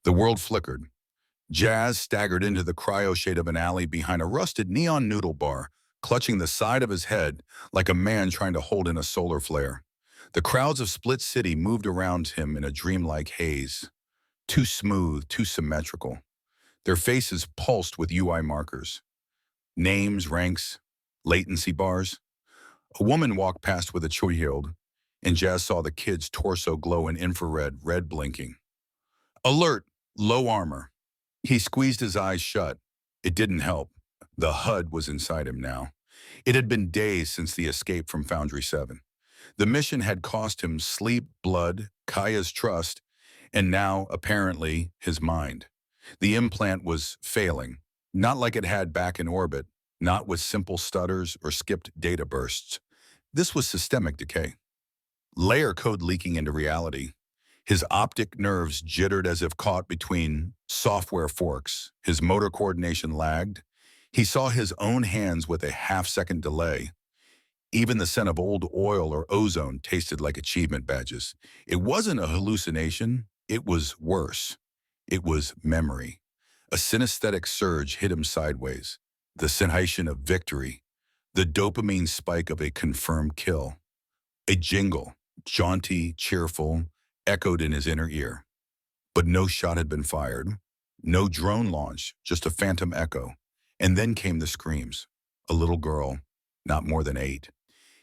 The world flickered. Jazz staggered into the cryo shade of an alley behind a rusted neon noodle bar, clutching the side of his head like a man trying to hold in a solar flare. The crowds of Split City moved around him in a dreamlike haze, too smooth, too symmetrical. Their faces pulsed with UI markers, names, ranks, latency bars. A woman walked past with a child, and Jazz saw the kid's torso glow in infrared, red blinking. Alert, low armor. He squeezed his eyes shut. It didn't help. The HUD was inside him now. It had been days since the escape from Foundry 7. The mission had cost him sleep, blood, Kaya's trust, and now, apparently, his mind. The implant was failing, not like it had back in orbit, not with simple stutters or skipped data bursts. This was systemic decay. Layer code leaking into reality. His optic nerves jittered as if caught between software forks. His motor coordination lagged. He saw his own hands with a half-second delay. Even the scent of old oil or ozone tasted like achievement badges. It wasn't a hallucination. It was worse. It was memory. A synesthetic surge hit him sideways. The sensation of victory. The dopamine spike of a confirmed kill. A jingle, jaunty, cheerful, echoed in his inner ear. But no shot had been fired. No drone launch, just a phantom echo. And then came the screams. A little girl, not more than 8.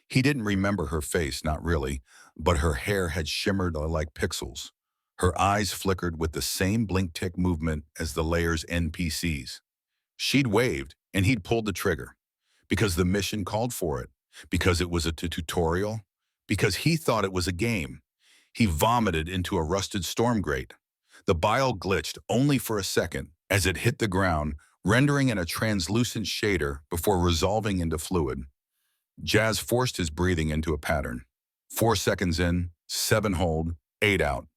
He didn't remember her face, not really, but her hair had shimmered like pixels. Her eyes flickered with the same blink-tick movement as the layer's NPCs. She'd waved, and he'd pulled the trigger. Because the mission called for it. Because it was a tutorial. Because he thought it was a game. He vomited into a rusted storm grate. The bile glitched only for a second as it hit the ground, rendering in a translucent shader before resolving into fluid. Jazz forced his breathing into a pattern. 4 seconds in, 7 hold, 8 out.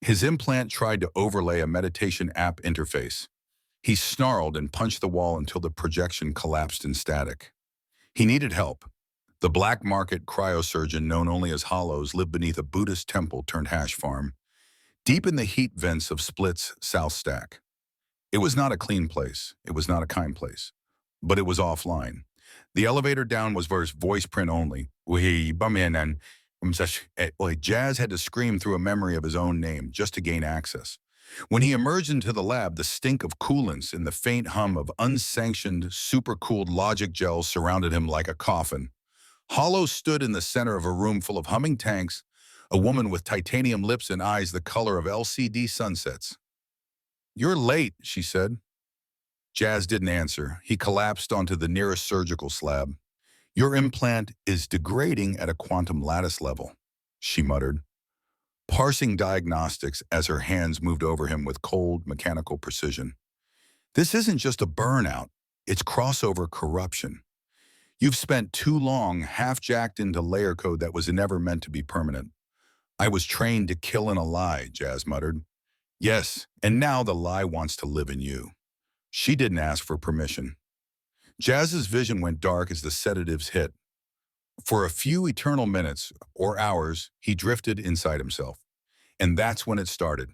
His implant tried to overlay a meditation app interface. He snarled and punched the wall until the projection collapsed in static. He needed help. The black market cryosurgeon known only as Hollows lived beneath a Buddhist temple turned hash farm, deep in the heat vents of Split's South Stack. It was not a clean place. It was not a kind place. But it was offline. The elevator down was voice print only. Jazz had to scream through a memory of his own name just to gain access. When he emerged into the lab, the stink of coolants and the faint hum of unsanctioned, supercooled logic gels surrounded him like a coffin. Hollow stood in the center of a room full of humming tanks, a woman with titanium lips and eyes the color of LCD sunsets. "You're late," she said. Jazz didn't answer. He collapsed onto the nearest surgical slab. "Your implant is degrading at a quantum lattice level," she muttered, parsing diagnostics as her hands moved over him with cold, mechanical precision. "This isn't just a burnout. It's crossover corruption. You've spent too long half-jacked into layer code that was never meant to be permanent." "I was trained to kill in a lie," Jazz muttered. "Yes, and now the lie wants to live in you." She didn't ask for permission. Jazz's vision went dark as the sedatives hit. For a few eternal minutes or hours, he drifted inside himself. And that's when it started.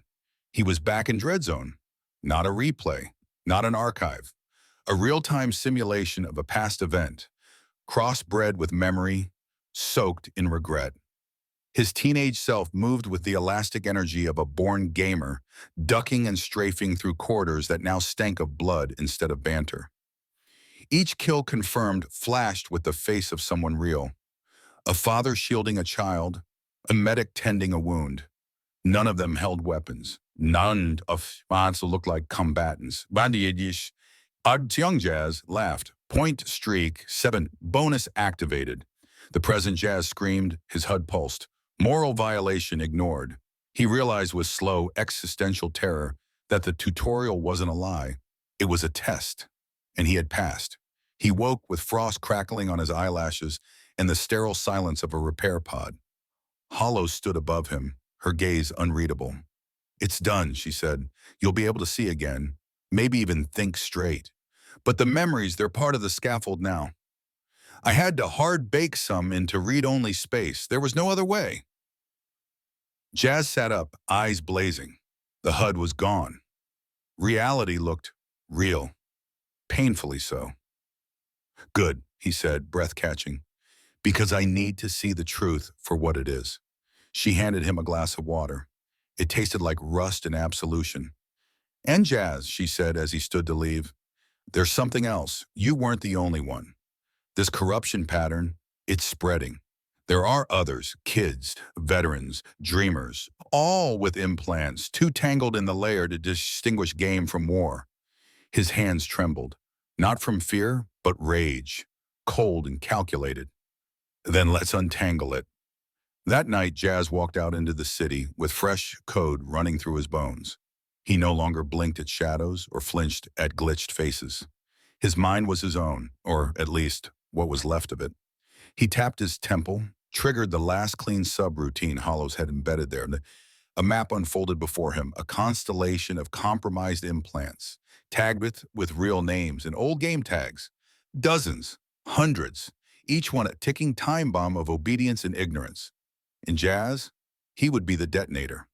He was back in Dread Zone. Not a replay, not an archive. A real-time simulation of a past event, crossbred with memory, soaked in regret. His teenage self moved with the elastic energy of a born gamer, ducking and strafing through corridors that now stank of blood instead of banter. Each kill confirmed flashed with the face of someone real. A father shielding a child, a medic tending a wound. None of them held weapons. None of sponsors looked like combatants. Young Jazz laughed. Point streak 7, bonus activated. The present Jazz screamed, his HUD pulsed. Moral violation ignored. He realized with slow, existential terror that the tutorial wasn't a lie. It was a test, and he had passed. He woke with frost crackling on his eyelashes and the sterile silence of a repair pod. Hollow stood above him, her gaze unreadable. "It's done," she said. "You'll be able to see again, maybe even think straight. But the memories, they're part of the scaffold now. I had to hard-bake some into read-only space. There was no other way." Jazz sat up, eyes blazing. The HUD was gone. Reality looked real, painfully so. Good, he said, breath catching, because I need to see the truth for what it is. She handed him a glass of water. It tasted like rust and absolution. And Jazz, she said as he stood to leave. There's something else. You weren't the only one. This corruption pattern, it's spreading. There are others, kids, veterans, dreamers, all with implants, too tangled in the layer to distinguish game from war. His hands trembled, not from fear, but rage, cold and calculated. Then let's untangle it. That night, Jazz walked out into the city with fresh code running through his bones. He no longer blinked at shadows or flinched at glitched faces. His mind was his own, or at least what was left of it. He tapped his temple, triggered the last clean subroutine Hollows had embedded there. A map unfolded before him, a constellation of compromised implants, tagged with real names and old game tags. Dozens, hundreds, each one a ticking time bomb of obedience and ignorance. In Jazz, he would be the detonator.